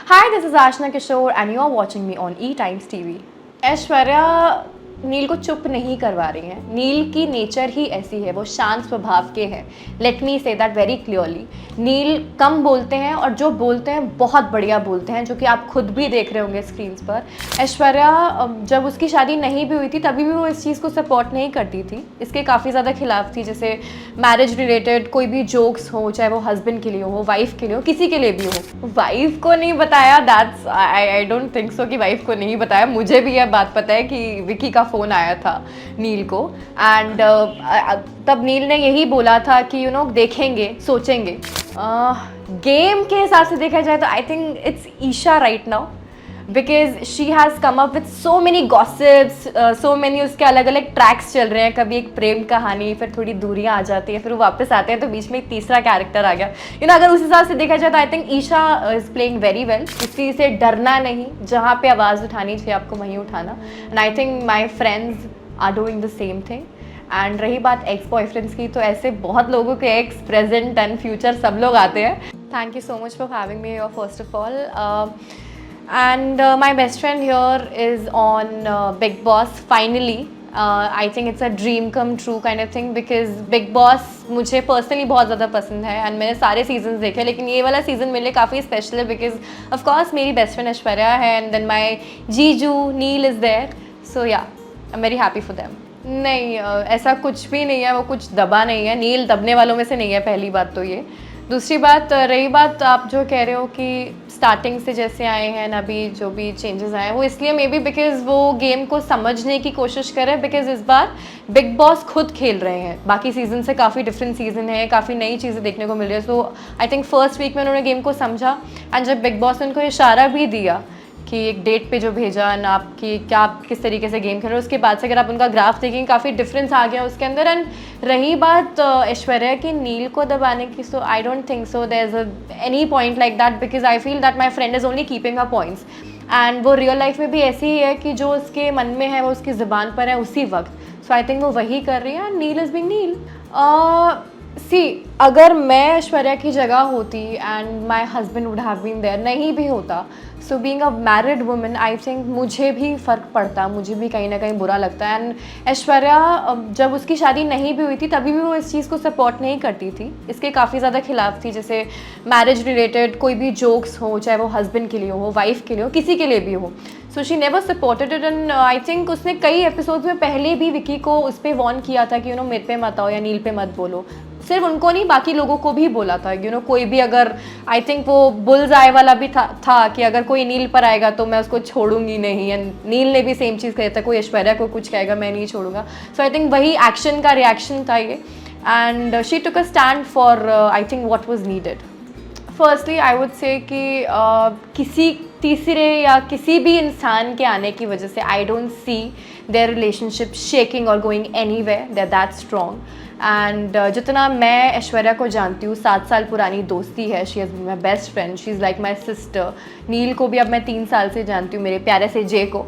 Hi, this is Ashna Kishore and you are watching me on E Times TV. Aishwarya नील को चुप नहीं करवा रही हैं। नील की नेचर ही ऐसी है, वो शांत स्वभाव के हैं। Let me say that very clearly. Neel कम बोलते हैं और जो बोलते हैं बहुत बढ़िया बोलते हैं, जो कि आप खुद भी देख रहे होंगे स्क्रीन्स पर। ऐश्वर्या जब उसकी शादी नहीं भी हुई थी तभी भी वो इस चीज़ को सपोर्ट नहीं करती थी, इसके काफ़ी ज़्यादा खिलाफ थी। जैसे मैरिज रिलेटेड कोई भी जोक्स हो, चाहे वो हस्बैंड के लिए हो, वाइफ के लिए हो, किसी के लिए भी हो। वाइफ को नहीं बताया, दैट्स आई डोंट थिंक सो कि वाइफ को नहीं बताया। मुझे भी यह बात पता है कि विकी का फ़ोन आया था नील को एंड तब नील ने यही बोला था कि देखेंगे, सोचेंगे। गेम के हिसाब से देखा जाए तो I think it's Isha right now, because she has come up with so many gossips, so many उसके अलग अलग ट्रैक्स चल रहे हैं। कभी एक प्रेम कहानी, फिर थोड़ी दूरियां आ जाती हैं, फिर वो वापस आते हैं, तो बीच में एक तीसरा कैरेक्टर आ गया। अगर उस हिसाब से देखा जाए तो I think Isha is playing very well. किसी से डरना नहीं, जहाँ पे आवाज़ उठानी चाहिए आपको वहीं उठाना। And I think my friends are doing the same thing. And रही बात एक्स बॉयफ्रेंड्स की, तो ऐसे बहुत लोगों के एक्स, प्रेजेंट एंड फ्यूचर सब लोग आते हैं। Thank you so much for having me your first of all. And my best friend here is on Big Boss finally. I think it's a dream come true kind of thing, because Big Boss मुझे personally बहुत ज़्यादा पसंद है and मैंने सारे seasons देखे, लेकिन ये वाला सीज़न मेरे लिए काफ़ी स्पेशल है बिकॉज ऑफ कोर्स मेरी बेस्ट फ्रेंड ऐश्वर्या है एंड देन माई जीजू नील इज़ देयर, सो या I am very happy for them. नहीं, ऐसा कुछ भी नहीं है, वो कुछ दबा नहीं है। नील दबने वालों में से नहीं है, पहली बात तो ये। दूसरी बात, रही बात आप जो कह रहे हो कि स्टार्टिंग से जैसे आए हैं अभी जो भी चेंजेस आए हैं, वो इसलिए मे बी बिकॉज वो गेम को समझने की कोशिश कर रहे हैं। बिकॉज इस बार बिग बॉस खुद खेल रहे हैं, बाकी सीजन से काफ़ी डिफरेंट सीजन है, काफ़ी नई चीज़ें देखने को मिल रही है। So I think first week में उन्होंने गेम को समझा एंड जब बिग बॉस ने उनको इशारा भी दिया कि एक डेट पे जो भेजा ना आपकी, क्या आप किस तरीके से गेम खेल रहे हो, उसके बाद से अगर आप उनका ग्राफ देखेंगे काफ़ी डिफरेंस आ गया उसके अंदर। एंड रही बात ऐश्वर्या की नील को दबाने की, so I don't think so there is any point like that, because I feel that my friend is only keeping a points and वो रियल लाइफ में भी ऐसी ही है कि जो उसके मन में है वो उसकी ज़ुबान पर है उसी वक्त। सो आई थिंक वो वही कर रही है and Neel is being Neel. See, अगर मैं ऐश्वर्या की जगह होती and my husband would have been there, नहीं भी होता, so being a married woman I think मुझे भी फ़र्क पड़ता, मुझे भी कहीं ना कहीं बुरा लगता है। एंड ऐश्वर्या जब उसकी शादी नहीं भी हुई थी तभी भी वो इस चीज़ को सपोर्ट नहीं करती थी, इसके काफ़ी ज़्यादा खिलाफ थी। जैसे मैरिज रिलेटेड कोई भी जोक्स हो, चाहे वो हस्बैंड के लिए हो, वाइफ के लिए हो, किसी के लिए भी हो, so she never supported it. And I think उसने कई एपिसोड्स में पहले भी विकी को उस पर वॉर्न किया था कि मेरे पे मत आओ या नील पे मत बोलो। सिर्फ उनको नहीं, बाकी लोगों को भी बोला था। कोई भी अगर, आई थिंक वो बुल्स आई वाला भी था कि अगर कोई नील पर आएगा तो मैं उसको छोड़ूंगी नहीं, एंड नील ने भी सेम चीज़ कही था, कोई ऐश्वर्या को कुछ कहेगा मैं नहीं छोड़ूंगा। सो आई थिंक वही एक्शन का रिएक्शन था ये, and she took a stand for I think what was needed. Firstly I would say कि किसी तीसरे या किसी भी इंसान के आने की वजह से I don't see there relationship shaking और going anywhere, they are that strong. And जितना मैं ऐश्वर्या को जानती हूँ, 7 साल पुरानी दोस्ती है, she is my best friend, she is like my sister. Neel को भी अब मैं 3 साल से जानती हूँ, मेरे प्यारे से जे को।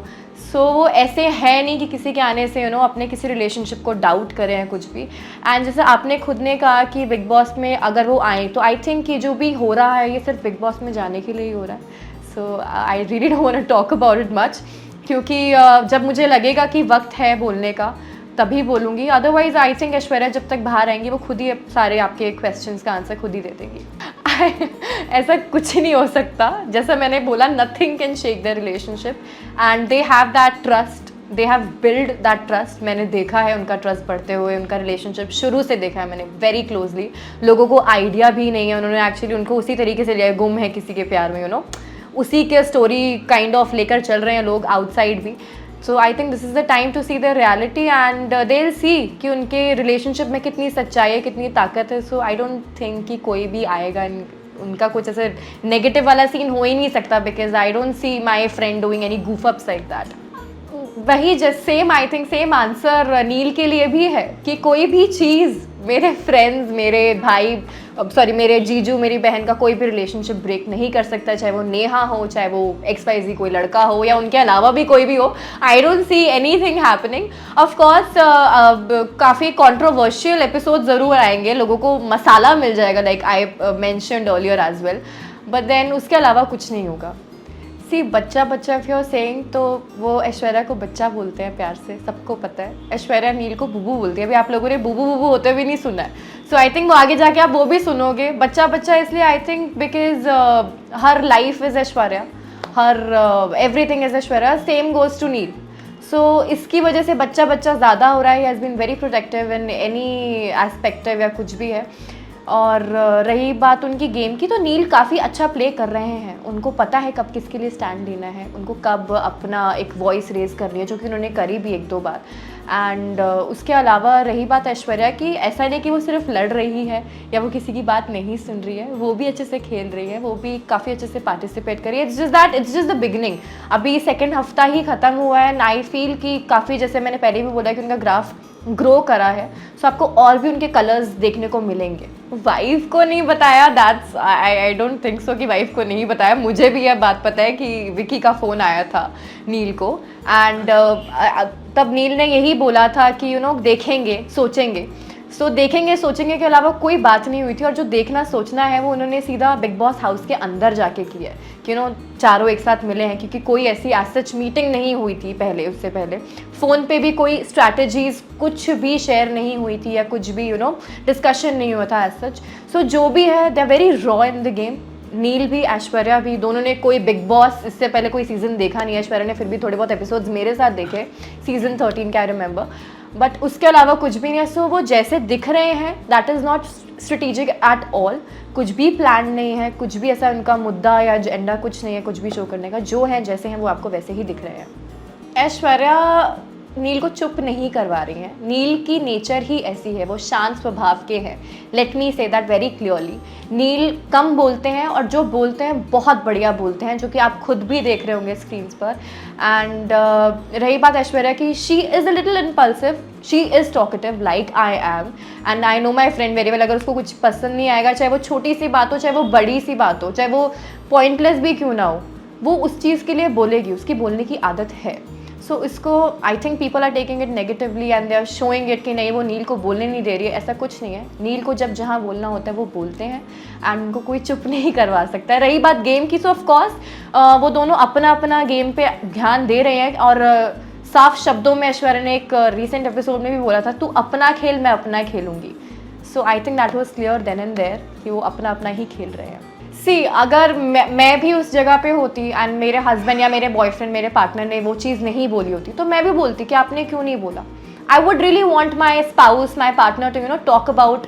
सो वो ऐसे है नहीं कि किसी के आने से अपने किसी रिलेशनशिप को डाउट करें या कुछ भी। एंड जैसे आपने खुद ने कहा कि बिग बॉस में अगर वो आए तो आई थिंक ये जो भी हो रहा है ये सिर्फ बिग बॉस में जाने के लिए ही हो रहा है। So I really don't want to talk about it much, क्योंकि जब मुझे लगेगा कि वक्त है बोलने का तभी बोलूँगी। अदरवाइज आई थिंक ऐश्वर्या जब तक बाहर आएंगी वो खुद ही सारे आपके क्वेश्चंस का आंसर खुद ही दे देंगी। ऐसा कुछ नहीं हो सकता, जैसा मैंने बोला, nothing can shake the relationship and they have that trust, they have build that trust. मैंने देखा है उनका ट्रस्ट बढ़ते हुए, उनका रिलेशनशिप शुरू से देखा है मैंने वेरी क्लोजली। लोगों को आइडिया भी नहीं है, उन्होंने एक्चुअली उनको उसी तरीके से लिया, गुम है किसी के प्यार में, उसी के स्टोरी काइंड ऑफ लेकर चल रहे हैं लोग आउटसाइड भी। So I think this is the time to see the reality and they will see कि उनके रिलेशनशिप में कितनी सच्चाई है, कितनी ताकत है। सो आई डोंट थिंक कि कोई भी आएगा, उनका कुछ ऐसे नेगेटिव वाला सीन हो ही नहीं सकता, because I don't see my friend doing any goof ups like that। वही just same, I think same answer Neel के लिए भी है कि कोई भी चीज़, मेरे फ्रेंड्स, मेरे भाई, सॉरी मेरे जीजू, मेरी बहन का कोई भी रिलेशनशिप ब्रेक नहीं कर सकता, चाहे वो नेहा हो, चाहे वो XYZ कोई लड़का हो या उनके अलावा भी कोई भी हो। I don't see anything happening. Of course काफ़ी कॉन्ट्रोवर्शियल एपिसोड ज़रूर आएंगे, लोगों को मसाला मिल जाएगा, like I mentioned earlier as well, but then उसके अलावा कुछ नहीं होगा। सी बच्चा बच्चा इफ यू आर सेइंग, तो वो ऐश्वर्या को बच्चा बोलते हैं प्यार से, सबको पता है। ऐश्वर्या नील को बुबू बोलती है। अभी आप लोगों ने बुबू बुबू होते हुए नहीं सुना है, सो आई थिंक वो आगे जाके आप वो भी सुनोगे। बच्चा बच्चा इसलिए आई थिंक बिकॉज हर लाइफ इज ऐश्वर्या, हर everything is Aishwarya, same goes to Neel. So इसकी वजह से बच्चा बच्चा ज़्यादा हो रहा है। He has been very protective in any respective या कुछ भी है। और रही बात उनकी गेम की, तो नील काफ़ी अच्छा प्ले कर रहे हैं। उनको पता है कब किसके लिए स्टैंड लेना है, उनको कब अपना एक वॉइस रेज करनी है, जो कि उन्होंने करी भी 1-2 बार। एंड उसके अलावा रही बात ऐश्वर्या की, ऐसा नहीं कि वो सिर्फ लड़ रही है या वो किसी की बात नहीं सुन रही है, वो भी अच्छे से खेल रही है, वो भी काफ़ी अच्छे से पार्टिसिपेट कर रही है। It's just the beginning. अभी सेकेंड हफ्ता ही ख़त्म हुआ है एंड आई फील कि काफ़ी, जैसे मैंने पहले भी बोला कि उनका ग्राफ ग्रो करा है, सो आपको और भी उनके कलर्स देखने को मिलेंगे। वाइफ को नहीं बताया, दैट्स आई डोंट थिंक सो कि वाइफ को नहीं बताया। मुझे भी यह बात पता है कि विकी का फ़ोन आया था नील को, एंड तब नील ने यही बोला था कि देखेंगे सोचेंगे। सो देखेंगे सोचेंगे के अलावा कोई बात नहीं हुई थी। और जो देखना सोचना है वो उन्होंने सीधा बिग बॉस हाउस के अंदर जाके किया है कि चारों एक साथ मिले हैं, क्योंकि कोई ऐसी एज सच मीटिंग नहीं हुई थी पहले। उससे पहले फ़ोन पे भी कोई स्ट्रैटेजीज कुछ भी शेयर नहीं हुई थी या कुछ भी डिस्कशन नहीं हुआ था एज सच। सो जो भी है they are very raw in the game. Neel भी ऐश्वर्या भी, दोनों ने कोई बिग बॉस इससे पहले कोई सीज़न देखा नहीं है। ऐश्वर्या ने फिर भी थोड़े बहुत एपिसोड्स मेरे साथ देखे, सीज़न 13 का आई रिमेंबर, बट उसके अलावा कुछ भी नहीं है। सो वो जैसे दिख रहे हैं that is not strategic at all. कुछ भी प्लान नहीं है, कुछ भी ऐसा उनका मुद्दा या एजेंडा कुछ नहीं है कुछ भी शो करने का। जो है जैसे हैं वो आपको वैसे ही दिख रहे हैं। ऐश्वर्या नील को चुप नहीं करवा रही हैं। नील की नेचर ही ऐसी है, वो शांत स्वभाव के हैं। Let me say that very clearly. Neel कम बोलते हैं और जो बोलते हैं बहुत बढ़िया बोलते हैं, जो कि आप खुद भी देख रहे होंगे स्क्रीन्स पर। एंड रही बात ऐश्वर्या की, she is a little impulsive, she is talkative like I am, and I know my friend very well. अगर उसको कुछ पसंद नहीं आएगा, चाहे वो छोटी सी बात हो, चाहे वो बड़ी सी बात हो, चाहे वो पॉइंटलेस भी क्यों ना हो, वो उस चीज़ के लिए बोलेगी। उसकी बोलने की आदत है। सो इसको I think people are taking it negatively and they are showing it कि नहीं वो नील को बोलने नहीं दे रही है। ऐसा कुछ नहीं है। नील को जब जहाँ बोलना होता है वो बोलते हैं एंड उनको कोई चुप नहीं करवा सकता है। रही बात गेम की, सो ऑफ कोर्स वो दोनों अपना अपना गेम पे ध्यान दे रहे हैं। और साफ शब्दों में ऐश्वर्या ने एक रिसेंट एपिसोड में भी बोला था, तू अपना खेल मैं अपना खेलूँगी। So I think that was clear then and there कि वो अपना अपना ही खेल रहे हैं। सी अगर मैं भी उस जगह पे होती एंड मेरे हस्बैंड या मेरे बॉयफ्रेंड मेरे पार्टनर ने वो चीज़ नहीं बोली होती, तो मैं भी बोलती कि आपने क्यों नहीं बोला। I would really want my spouse, my partner to talk about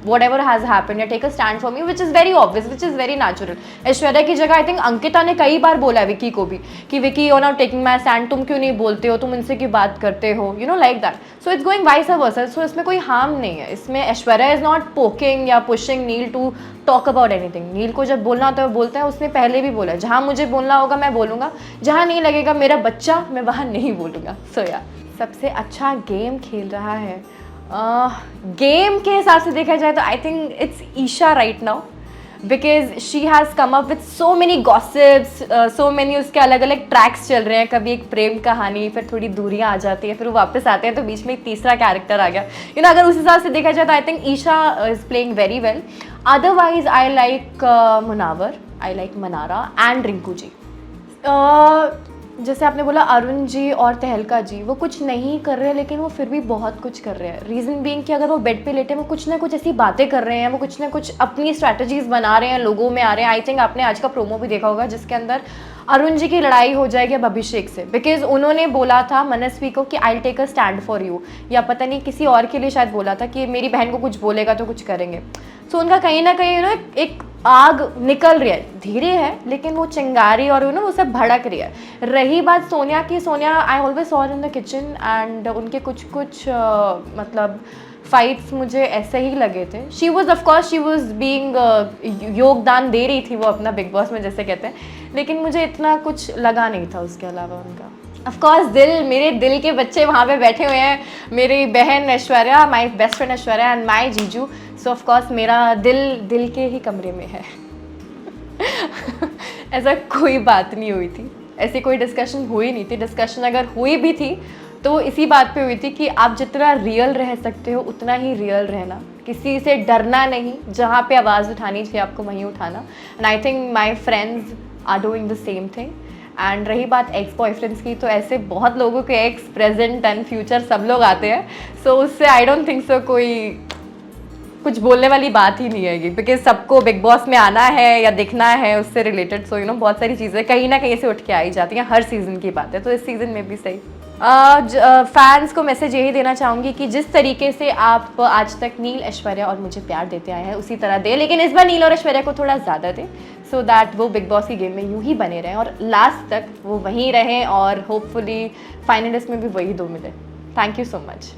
whatever has happened या take a stand for me, which is very obvious, which is very natural. Aishwarya की जगह I think अंकिता ने कई बार बोला विकी को भी कि Vicky you're not taking my stand, तुम क्यों नहीं बोलते हो, तुम इनसे क्यों बात करते हो, like that. So it's going vice versa. So इसमें कोई harm नहीं है। इसमें ऐश्वर्या is not poking या pushing nil to talk about anything. नील को जब बोलना होता है वो बोलता है। उसने पहले भी बोला जहाँ मुझे बोलना होगा मैं बोलूँगा, जहाँ नहीं लगेगा मेरा बच्चा मैं वहाँ नहीं बोलूँगा। So yeah. सबसे अच्छा गेम खेल रहा है, गेम के हिसाब से देखा जाए तो I think it's Isha right now, because she has come up with so many gossips, so many उसके अलग अलग ट्रैक्स चल रहे हैं। कभी एक प्रेम कहानी, फिर थोड़ी दूरियां आ जाती है, फिर वो वापस आते हैं, तो बीच में एक तीसरा कैरेक्टर आ गया। अगर उस हिसाब से देखा जाए तो I think Isha is playing very well. Otherwise I like Munawar, I like Mannara and Rinku ji. जैसे आपने बोला अरुण जी और तहलका जी, वो कुछ नहीं कर रहे हैं लेकिन वो फिर भी बहुत कुछ कर रहे हैं। रीज़न बीइंग कि अगर वो बेड पे लेटे वो कुछ ना कुछ ऐसी बातें कर रहे हैं, वो कुछ ना कुछ अपनी स्ट्रैटेजीज बना रहे हैं, लोगों में आ रहे हैं। आई थिंक आपने आज का प्रोमो भी देखा होगा जिसके अंदर अरुण जी की लड़ाई हो जाएगी अब अभिषेक से, बिकॉज उन्होंने बोला था मनस्वी को कि I take a stand for you, या पता नहीं किसी और के लिए शायद बोला था कि मेरी बहन को कुछ बोलेगा तो कुछ करेंगे। सो उनका कहीं ना कहीं एक आग निकल रही है, धीरे है लेकिन वो चिंगारी और वो सब भड़क रही है। रही बात सोनिया की, Sonia I always saw in the kitchen and उनके कुछ मतलब फाइट्स मुझे ऐसे ही लगे थे। She was of course she was being योगदान दे रही थी वो अपना बिग बॉस में जैसे कहते हैं, लेकिन मुझे इतना कुछ लगा नहीं था उसके अलावा उनका। ऑफकोर्स मेरे दिल के बच्चे वहाँ पे बैठे हुए हैं, मेरी बहन Aishwarya, my best friend Aishwarya and my जीजू। सो ऑफकोर्स मेरा दिल के ही कमरे में है। ऐसा कोई बात नहीं हुई थी, ऐसी कोई डिस्कशन हुई नहीं थी। डिस्कशन अगर हुई भी थी तो इसी बात पे हुई थी कि आप जितना रियल रह सकते हो उतना ही रियल रहना, किसी से डरना नहीं, जहाँ पे आवाज़ उठानी चाहिए आपको वहीं उठाना। And I think my friends are doing the same thing. And रही बात एक्स बॉयफ्रेंड्स की, तो ऐसे बहुत लोगों के एक्स प्रेजेंट एंड फ्यूचर सब लोग आते हैं, सो उससे आई डोंट थिंक सो कोई कुछ बोलने वाली बात ही नहीं है, बिकॉज सबको बिग बॉस में आना है या दिखना है उससे रिलेटेड। सो यू नो बहुत सारी चीज़ें कहीं ना कहीं से उठ के आई जाती हैं, हर सीज़न की बात है, तो इस सीज़न में भी सही। फैंस को मैसेज यही देना चाहूँगी कि जिस तरीके से आप आज तक नील, ऐश्वर्या और मुझे प्यार देते आए हैं उसी तरह दे, लेकिन इस बार नील और ऐश्वर्या को थोड़ा ज़्यादा दें, सो दैट वो बिग बॉस की गेम में यूँ ही बने रहें और लास्ट तक वो वहीं रहें और होपफुली फाइनलिस्ट में भी वही दो मिले। Thank you so much.